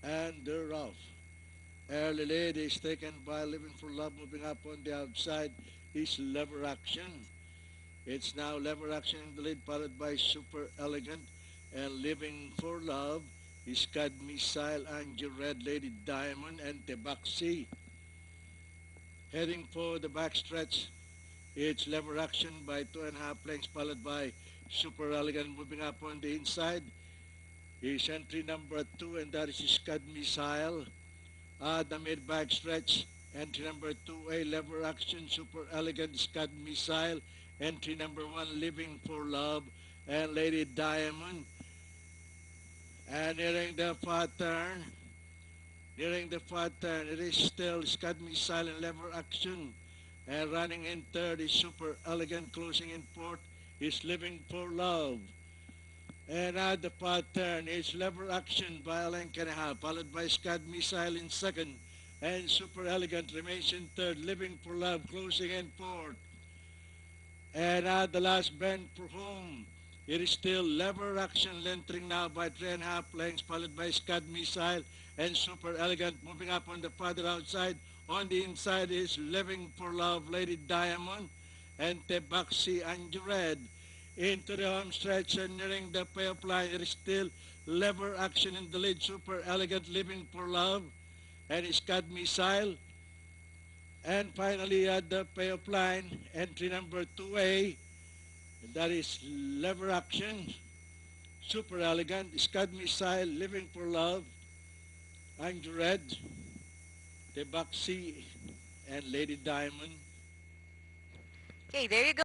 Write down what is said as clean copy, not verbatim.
and the rough. Early lead is taken by Living for Love. Moving up on the outside is Lever Action. It's now Lever Action in the lead, followed by Super Elegant. And Living for Love is Scud Missile, Angel Red, Lady Diamond, and Tebaxi. Heading for the backstretch, it's Lever Action by 2.5 lengths, followed by Super Elegant. Moving up on the inside is entry number 2, and that is Scud Missile. The mid-back stretch, entry number 2A, Lever Action, Super Elegant, Scud Missile. Entry number 1, Living for Love, and Lady Diamond. And nearing the far turn, it is still Scud Missile and Lever Action. And running in third is Super Elegant. Closing in fourth is Living for Love. And at the far turn is Lever Action by a length and a half, followed by Scud Missile in second. And Super Elegant remains in third, Living for Love closing in fourth. And at the last bend for home, it is still Lever Action entering now by 3.5 lengths, followed by Scud Missile and Super Elegant moving up on the farther outside. On the inside is Living for Love, Lady Diamond, and Tebaxi and Red. Into the home stretch and nearing the payoff line, it is still Lever Action in the lead, Super Elegant, Living for Love, and Scud Missile. And finally at the payoff line, entry number 2A, and that is Lever Action, Super Elegant, Scud Missile, Living for Love, Angel Red, Tebaxi, and Lady Diamond. Okay, there you go.